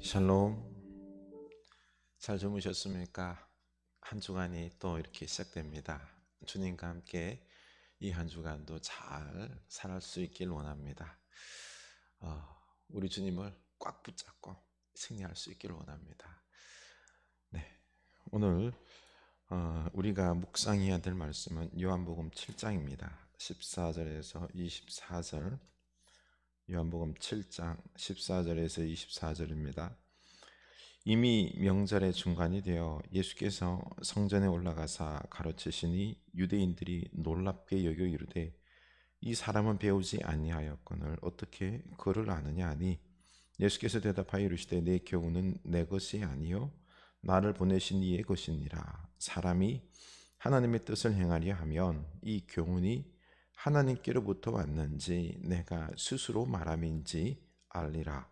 샬롬. 잘 주무셨습니까? 한 주간이 또 이렇게 시작됩니다. 주님과 함께 이 한 주간도 잘 살아갈 수 있길 원합니다. 우리 주님을 꽉 붙잡고 승리할 수 있길 원합니다. 네, 오늘 우리가 묵상해야 될 말씀은 요한복음 7장입니다. 14절에서 24절. 요한복음 7장 14절에서 24절입니다. 이미 명절의 중간이 되어 예수께서 성전에 올라가사 가르치시니 유대인들이 놀랍게 여겨 이르되 이 사람은 배우지 아니하였거늘 어떻게 그를 아느냐 하니 예수께서 대답하여 이르시되 내 교훈은 내 것이 아니요 나를 보내신 이의 것이니라. 사람이 하나님의 뜻을 행하려 하면 이 교훈이 하나님께로부터 왔는지 내가 스스로 말함인지 알리라.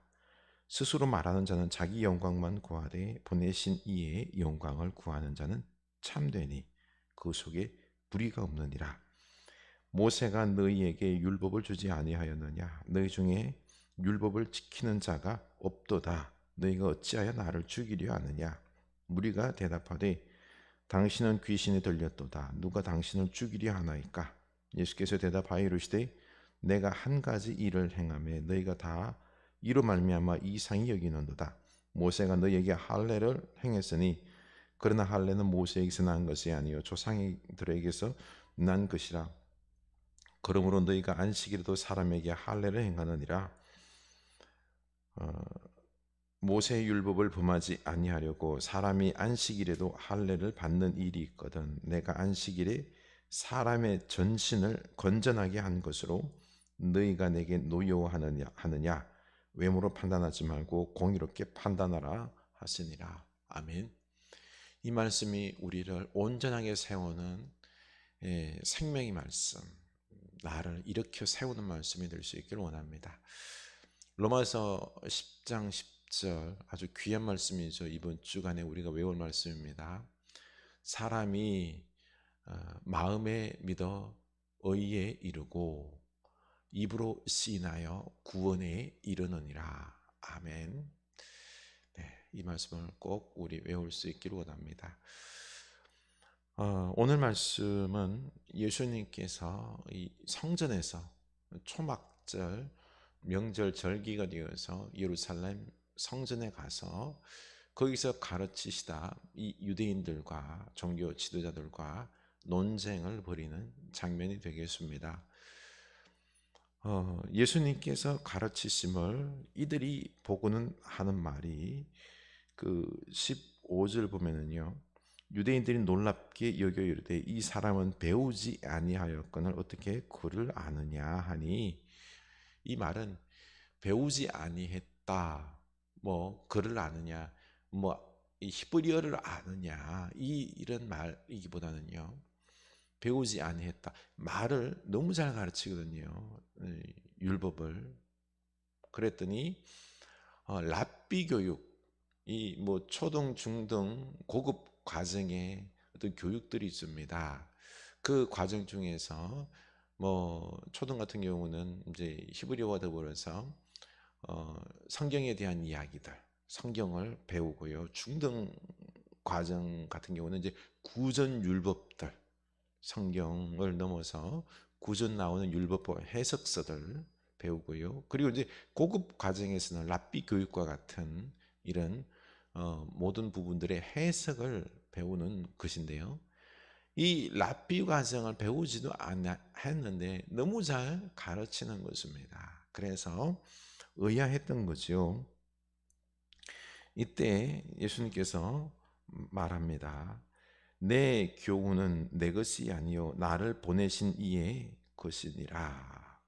스스로 말하는 자는 자기 영광만 구하되 보내신 이의 영광을 구하는 자는 참되니 그 속에 불의가 없느니라. 모세가 너희에게 율법을 주지 아니하였느냐? 너희 중에 율법을 지키는 자가 없도다. 너희가 어찌하여 나를 죽이려 하느냐? 무리가 대답하되 당신은 귀신이 들렸도다. 누가 당신을 죽이려 하나이까? 예수께서 대답하여 이르시되 내가 한 가지 일을 행하매 너희가 다 이로 말미암아 이상히 여기는도다. 모세가 너희에게 할례를 행했으니 그러나 할례는 모세에게서 난 것이 아니요 조상들에게서 난 것이라. 그러므로 너희가 안식일에도 사람에게 할례를 행하느니라. 모세의 율법을 범하지 아니하려고 사람이 안식일에도 할례를 받는 일이 있거든. 내가 안식일에 사람의 전신을 건전하게 한 것으로 너희가 내게 노여워하느냐? 외모로 판단하지 말고 공의롭게 판단하라 하시니라. 아멘. 이 말씀이 우리를 온전하게 세우는 생명의 말씀, 나를 일으켜 세우는 말씀이 될 수 있기를 원합니다. 로마서 10장 10절 아주 귀한 말씀이죠. 이번 주간에 우리가 외울 말씀입니다. 사람이 마음에 믿어 의에 이르고 입으로 시인하여 구원에 이르느니라. 아멘. 네, 이 말씀을 꼭 우리 외울 수 있기를 원합니다. 오늘 말씀은 예수님께서 이 성전에서 초막절 명절 절기가 되어서 예루살렘 성전에 가서 거기서 가르치시다 이 유대인들과 종교 지도자들과 논쟁을 벌이는 장면이 되겠습니다. 예수님께서 가르치심을 이들이 보고는 하는 말이 그 15절 보면은요, 유대인들이 놀랍게 여겨 이르되 이 사람은 배우지 아니하였거늘 어떻게 그를 아느냐 하니, 이 말은 배우지 아니했다, 뭐 그를 아느냐, 뭐 이 히브리어를 아느냐, 이런 말이기보다는요, 배우지 아니했다, 말을 너무 잘 가르치거든요. 율법을. 그랬더니 랍비 교육, 이 뭐 초등, 중등, 고급 과정에 어떤 교육들이 있습니다. 그 과정 중에서 뭐 초등 같은 경우는 이제 히브리어와 더불어서 성경에 대한 이야기들, 성경을 배우고요. 중등 과정 같은 경우는 이제 구전 율법들, 성경을 넘어서 구전 나오는 율법법 해석서들 배우고요. 그리고 이제 고급 과정에서는 랍비 교육과 같은 이런 모든 부분들의 해석을 배우는 것인데요. 이 랍비 과정을 배우지도 않았는데 너무 잘 가르치는 것입니다. 그래서 의아했던 거죠. 이때 예수님께서 말합니다. 내 교훈은 내 것이 아니요 나를 보내신 이의 것이니라.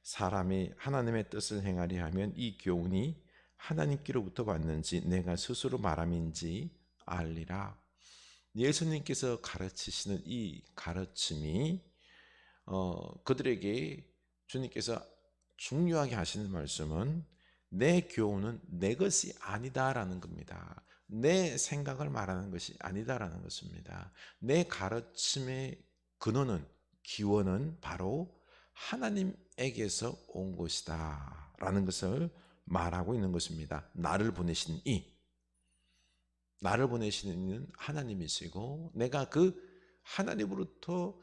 사람이 하나님의 뜻을 행하려 하면 이 교훈이 하나님께로부터 왔는지 내가 스스로 말함인지 알리라. 예수님께서 가르치시는 이 가르침이 그들에게 주님께서 중요하게 하시는 말씀은 내 교훈은 내 것이 아니다라는 겁니다. 내 생각을 말하는 것이 아니다라는 것입니다. 내 가르침의 근원은, 기원은 바로 하나님에게서 온 것이다 라는 것을 말하고 있는 것입니다. 나를 보내신 나를 보내시는 하나님이시고 내가 그 하나님으로부터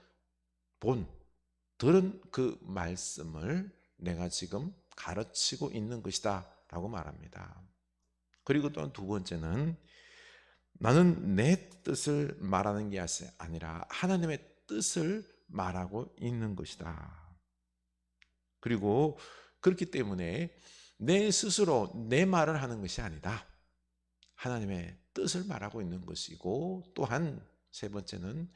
들은 그 말씀을 내가 지금 가르치고 있는 것이다 라고 말합니다. 그리고 또한 두 번째는 나는 내 뜻을 말하는 게 아니라 하나님의 뜻을 말하고 있는 것이다. 그리고 그렇기 때문에 내 스스로 내 말을 하는 것이 아니다. 하나님의 뜻을 말하고 있는 것이고, 또한 세 번째는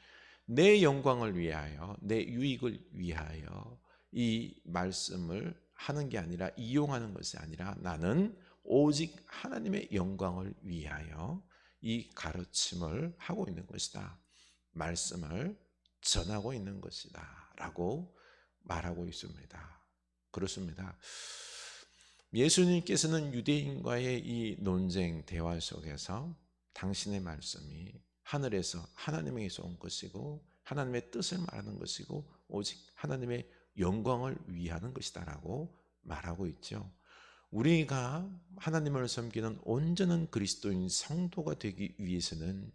내 영광을 위하여, 내 유익을 위하여 이 말씀을 하는 게 아니라, 이용하는 것이 아니라 나는 오직 하나님의 영광을 위하여 이 가르침을 하고 있는 것이다. 말씀을 전하고 있는 것이다 라고 말하고 있습니다. 그렇습니다. 예수님께서는 유대인과의 이 논쟁 대화 속에서 당신의 말씀이 하늘에서 하나님에게서 온 것이고 하나님의 뜻을 말하는 것이고 오직 하나님의 영광을 위하는 것이다 라고 말하고 있죠. 우리가 하나님을 섬기는 온전한 그리스도인 성도가 되기 위해서는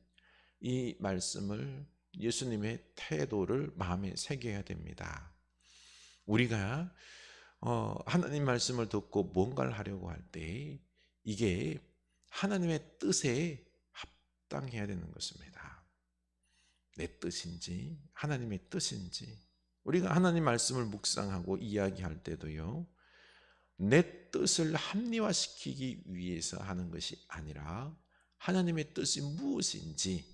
이 말씀을, 예수님의 태도를 마음에 새겨야 됩니다. 우리가 하나님 말씀을 듣고 뭔가를 하려고 할 때 이게 하나님의 뜻에 합당해야 되는 것입니다. 내 뜻인지 하나님의 뜻인지. 우리가 하나님 말씀을 묵상하고 이야기할 때도요, 내 뜻을 합리화시키기 위해서 하는 것이 아니라 하나님의 뜻이 무엇인지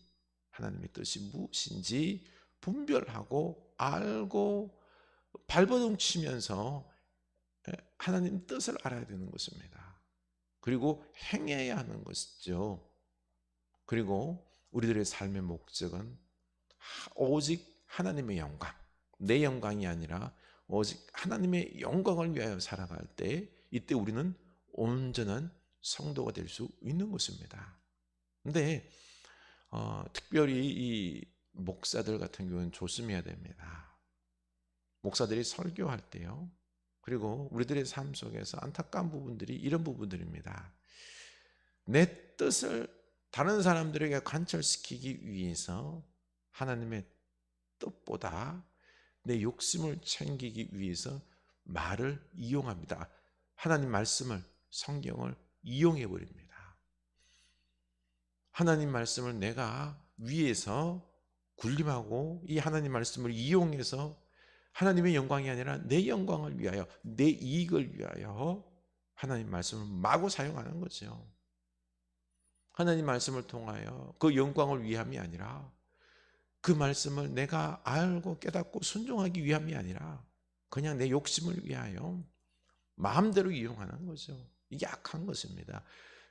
분별하고 알고 발버둥 치면서 하나님 뜻을 알아야 되는 것입니다. 그리고 행해야 하는 것이죠. 그리고 우리들의 삶의 목적은 오직 하나님의 영광, 내 영광이 아니라 오직 하나님의 영광을 위하여 살아갈 때, 이때 우리는 온전한 성도가 될 수 있는 것입니다. 근데 특별히 이 목사들 같은 경우는 조심해야 됩니다. 목사들이 설교할 때요, 그리고 우리들의 삶 속에서 안타까운 부분들이 이런 부분들입니다. 내 뜻을 다른 사람들에게 관철시키기 위해서 하나님의 뜻보다 내 욕심을 챙기기 위해서 말을 이용합니다. 하나님 말씀을, 성경을 이용해 버립니다. 하나님 말씀을 내가 위해서 군림하고 이 하나님 말씀을 이용해서 하나님의 영광이 아니라 내 영광을 위하여, 내 이익을 위하여 하나님 말씀을 마구 사용하는 거죠. 하나님 말씀을 통하여 그 영광을 위함이 아니라, 그 말씀을 내가 알고 깨닫고 순종하기 위함이 아니라 그냥 내 욕심을 위하여 마음대로 이용하는 거죠. 이게 악한 것입니다.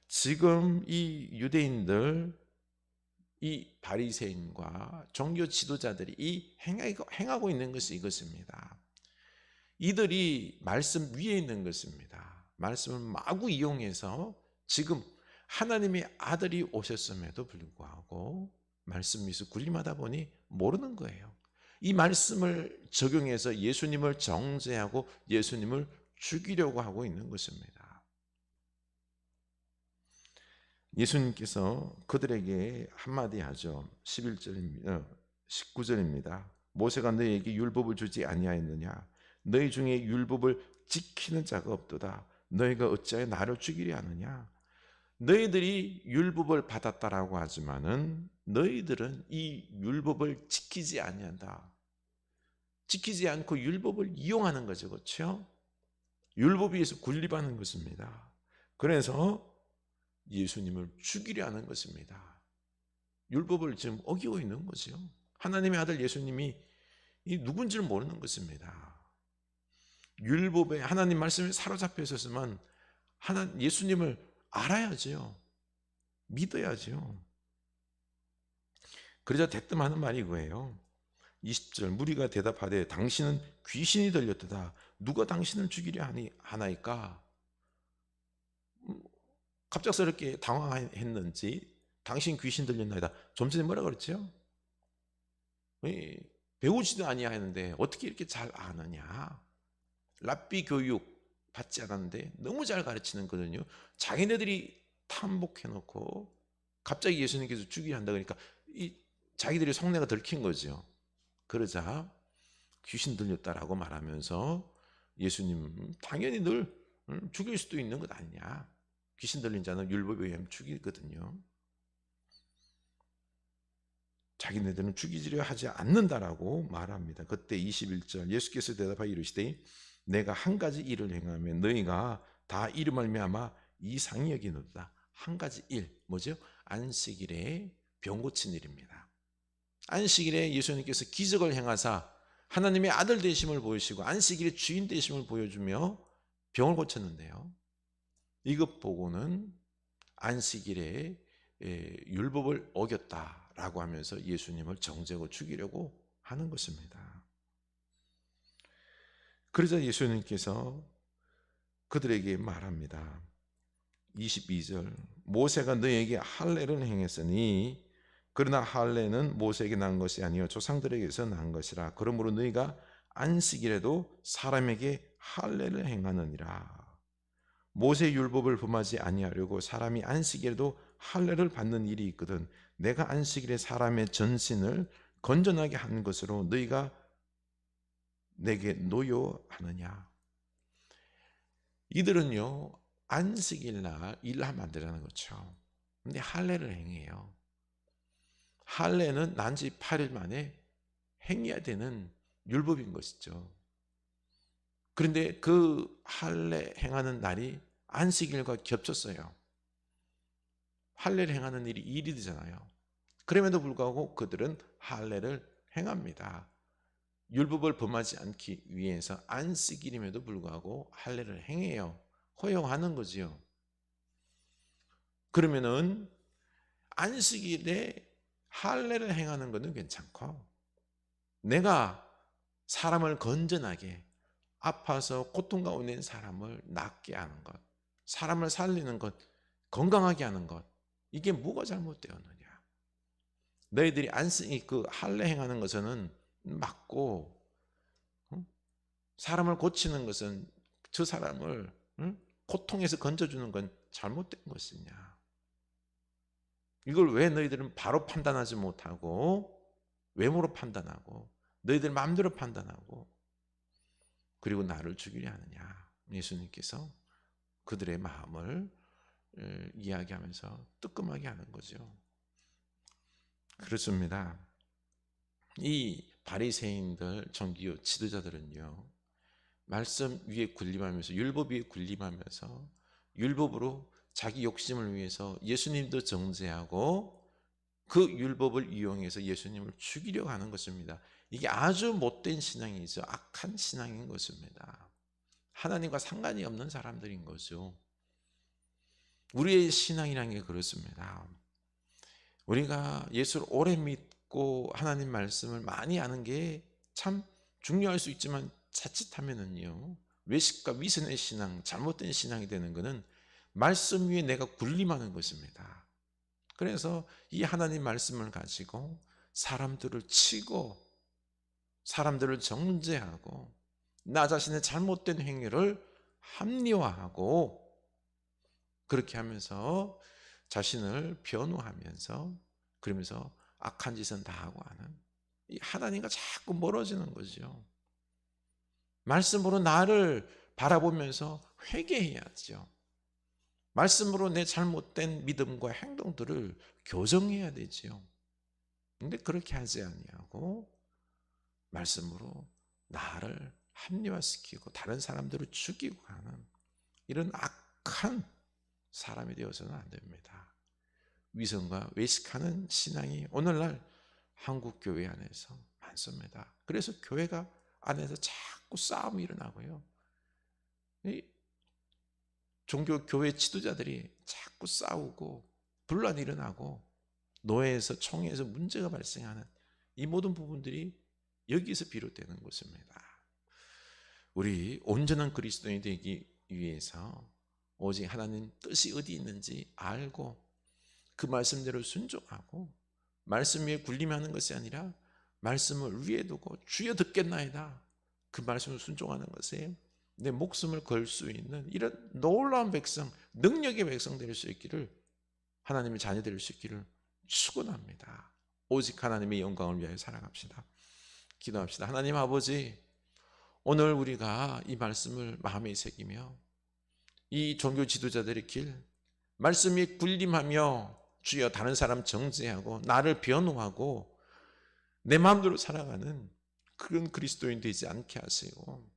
지금 이 유대인들, 이 바리새인과 종교 지도자들이 행하고 있는 것이 이것입니다. 이들이 말씀 위에 있는 것입니다. 말씀을 마구 이용해서 지금 하나님의 아들이 오셨음에도 불구하고 말씀 위에서 군림하다 보니 모르는 거예요. 이 말씀을 적용해서 예수님을 정죄하고 예수님을 죽이려고 하고 있는 것입니다. 예수님께서 그들에게 한마디 하죠. 19절입니다. 모세가 너희에게 율법을 주지 아니하였느냐? 너희 중에 율법을 지키는 자가 없도다. 너희가 어찌하여 나를 죽이려 하느냐? 너희들이 율법을 받았다라고 하지만은 너희들은 이 율법을 지키지 아니한다. 지키지 않고 율법을 이용하는 거죠. 그렇죠? 율법에 의해서 군림하는 것입니다. 그래서 예수님을 죽이려 하는 것입니다. 율법을 지금 어기고 있는 거죠. 하나님의 아들 예수님이 누군지를 모르는 것입니다. 율법에, 하나님 말씀에 사로잡혀 있었으면 예수님을 알아야죠. 믿어야죠. 그러자 대뜸하는 말이 이거예요. 20절, 무리가 대답하되 당신은 귀신이 들렸도다. 누가 당신을 죽이려 하나이까? 갑작스럽게 당황했는지 당신 귀신 들렸나이다. 좀 전에 뭐라 그랬죠? 배우지도 아니하는데 어떻게 이렇게 잘 아느냐? 랍비 교육, 받지 않았는데 너무 잘 가르치는 거거든요. 자기네들이 탐복해놓고 갑자기 예수님께서 죽이려 한다 그러니까 이 자기들이 속내가 들킨 거죠. 그러자 귀신 들렸다라고 말하면서 예수님 당연히 늘 죽일 수도 있는 것 아니냐. 귀신 들린 자는 율법에 의하면 죽이거든요. 자기네들은 죽이지려 하지 않는다라고 말합니다. 그때 21절 예수께서 대답하여 이르시되 내가 한 가지 일을 행하면 너희가 다 이로 말미암아 이상히 여기노다. 한 가지 일 뭐죠? 안식일에 병 고친 일입니다. 안식일에 예수님께서 기적을 행하사 하나님의 아들 되심을 보이시고 안식일의 주인 되심을 보여주며 병을 고쳤는데요. 이것 보고는 안식일에 율법을 어겼다라고 하면서 예수님을 정죄하고 죽이려고 하는 것입니다. 그러자 예수님께서 그들에게 말합니다. 22절 모세가 너희에게 할례를 행했으니 그러나 할례는 모세에게 난 것이 아니요 조상들에게서 난 것이라. 그러므로 너희가 안식일에도 사람에게 할례를 행하느니라. 모세 율법을 범하지 아니하려고 사람이 안식일에도 할례를 받는 일이 있거든 내가 안식일에 사람의 전신을 건전하게 한 것으로 너희가 내게 노여하느냐. 이들은요 안식일 날 일하면 안 되라는 거죠. 근데 할례를 행해요. 할례는 난지 8일 만에 행해야 되는 율법인 것이죠. 그런데 그 할례 행하는 날이 안식일과 겹쳤어요. 할례를 행하는 일이 일이 되잖아요. 그럼에도 불구하고 그들은 할례를 행합니다. 율법을 범하지 않기 위해서 안식일임에도 불구하고 할례를 행해요. 허용하는 거지요. 그러면은 안식일에 할례를 행하는 것은 괜찮고 내가 사람을 건전하게 아파서 고통 가운데 있는 사람을 낫게 하는 것, 사람을 살리는 것, 건강하게 하는 것 이게 뭐가 잘못되었느냐. 너희들이 그 할례 행하는 것은 맞고 사람을 고치는 것은 저 사람을 고통에서 건져주는 건 잘못된 것이냐. 이걸 왜 너희들은 바로 판단하지 못하고 외모로 판단하고 너희들 마음대로 판단하고 그리고 나를 죽이려 하느냐. 예수님께서 그들의 마음을 이야기하면서 뜨끔하게 하는 거죠. 그렇습니다. 이 바리새인들 종교 지도자들은요 말씀 위에 군림하면서 율법 위에 군림하면서 율법으로 자기 욕심을 위해서 예수님도 정죄하고 그 율법을 이용해서 예수님을 죽이려고 하는 것입니다. 이게 아주 못된 신앙이죠. 악한 신앙인 것입니다. 하나님과 상관이 없는 사람들인 거죠. 우리의 신앙이라는 게 그렇습니다. 우리가 예수를 오래 믿고 하나님 말씀을 많이 아는 게 참 중요할 수 있지만 자칫하면은요 외식과 위선의 신앙, 잘못된 신앙이 되는 것은 말씀 위에 내가 군림하는 것입니다. 그래서 이 하나님 말씀을 가지고 사람들을 치고 사람들을 정죄하고 나 자신의 잘못된 행위를 합리화하고 그렇게 하면서 자신을 변호하면서 그러면서 악한 짓은 다 하고 하는 이 하나님과 자꾸 멀어지는 거죠. 말씀으로 나를 바라보면서 회개해야죠. 말씀으로 내 잘못된 믿음과 행동들을 교정해야 되지요. 근데 그렇게 하지 아니하고 말씀으로 나를 합리화시키고 다른 사람들을 죽이고 하는 이런 악한 사람이 되어서는 안 됩니다. 위선과 외식하는 신앙이 오늘날 한국 교회 안에서 많습니다. 그래서 교회가 안에서 자꾸 싸움이 일어나고요. 이 종교 교회 지도자들이 자꾸 싸우고 분란이 일어나고 노예에서 총회에서 문제가 발생하는 이 모든 부분들이 여기서 비롯되는 것입니다. 우리 온전한 그리스도인이 되기 위해서 오직 하나님 뜻이 어디 있는지 알고 그 말씀대로 순종하고 말씀 위에 군림하는 것이 아니라 말씀을 위에 두고 주여 듣겠나이다 그 말씀을 순종하는 것에 내 목숨을 걸 수 있는 이런 놀라운 백성, 능력의 백성 될 수 있기를, 하나님의 자녀 될 수 있기를 축원합니다. 오직 하나님의 영광을 위하여 살아갑시다. 기도합시다. 하나님 아버지, 오늘 우리가 이 말씀을 마음에 새기며 이 종교 지도자들의 길, 말씀이 군림하며 주여 다른 사람 정죄하고 나를 변호하고 내 마음대로 살아가는 그런 그리스도인 되지 않게 하시고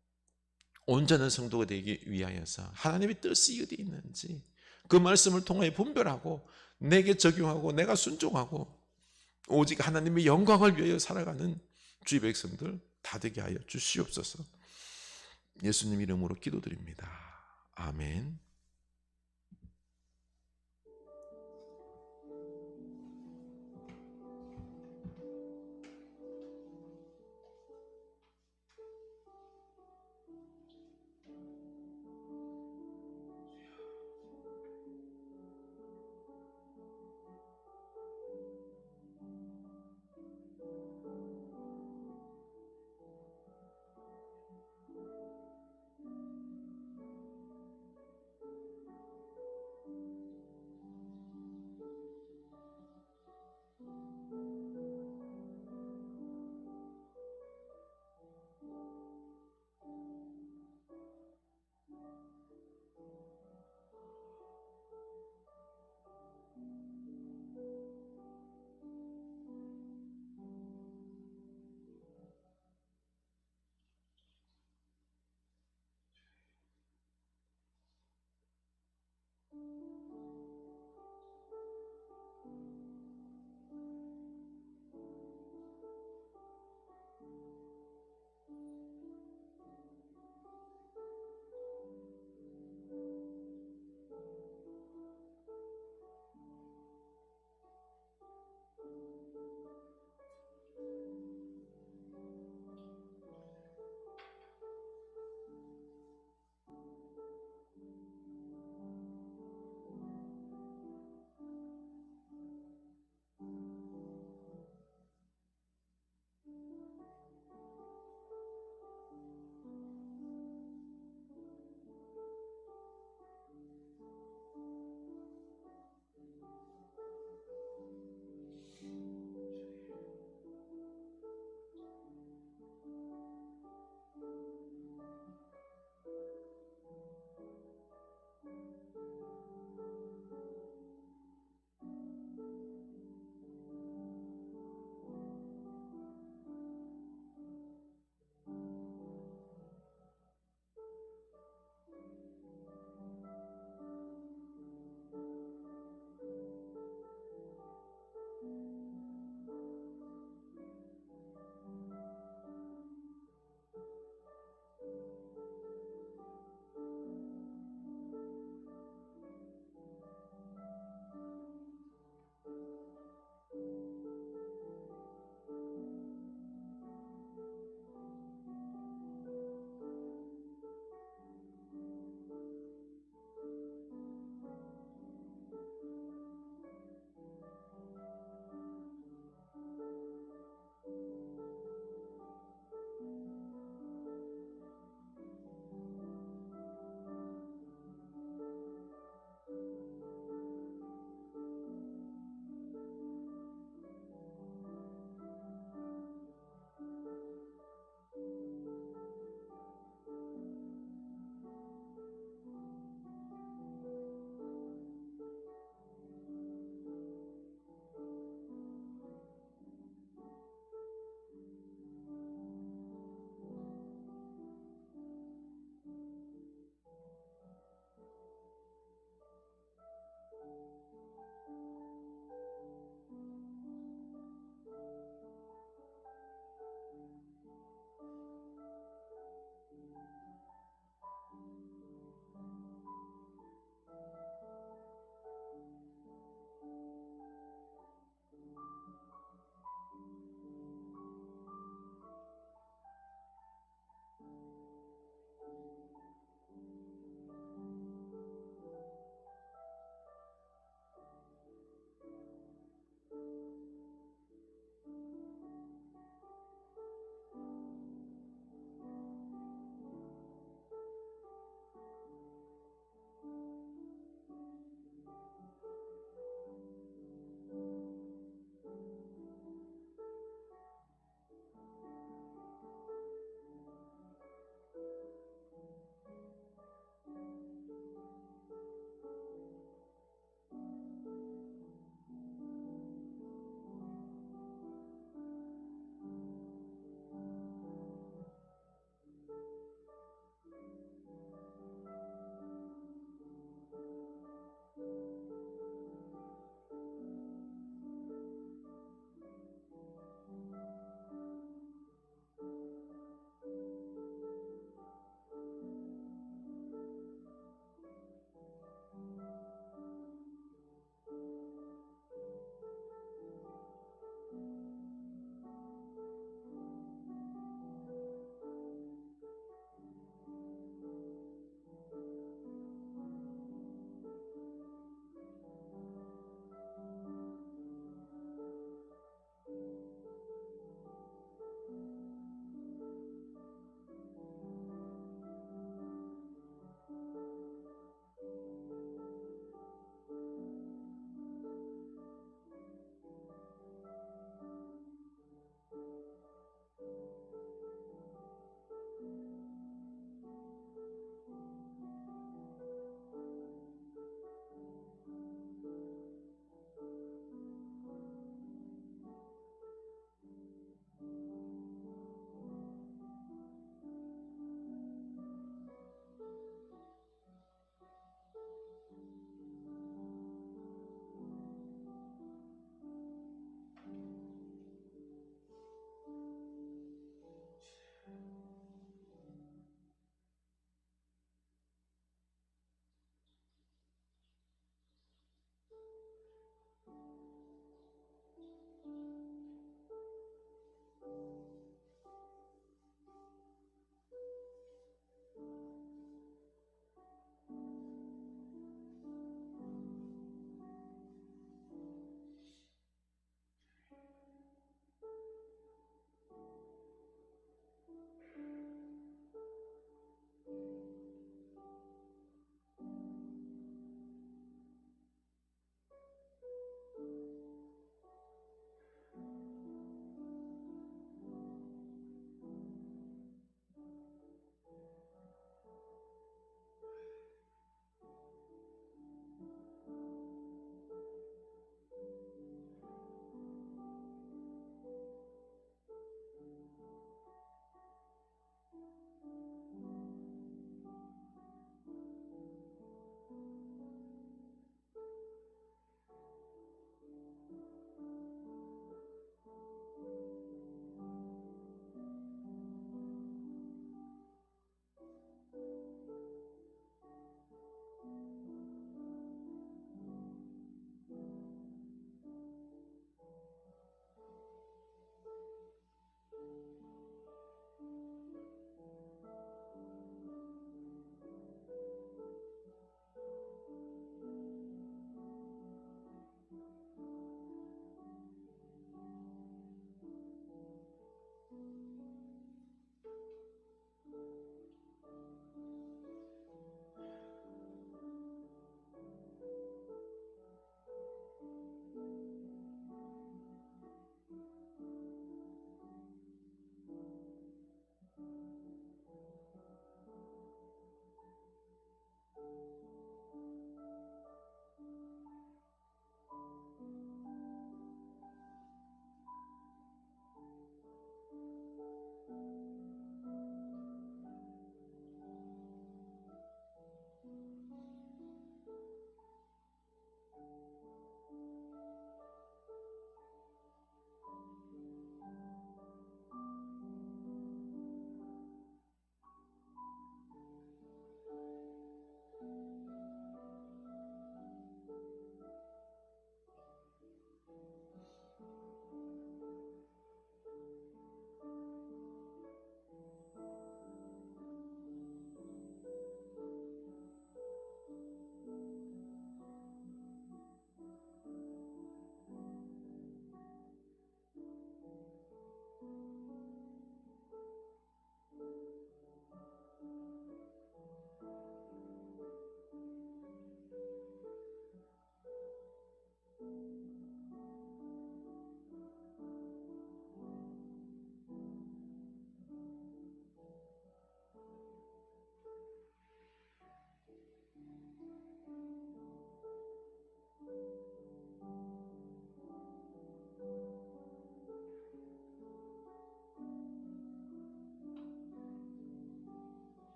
온전한 성도가 되기 위하여서 하나님의 뜻이 어디 있는지 그 말씀을 통하여 분별하고 내게 적용하고 내가 순종하고 오직 하나님의 영광을 위하여 살아가는 주의 백성들 다 되게 하여 주시옵소서. 예수님 이름으로 기도드립니다. 아멘.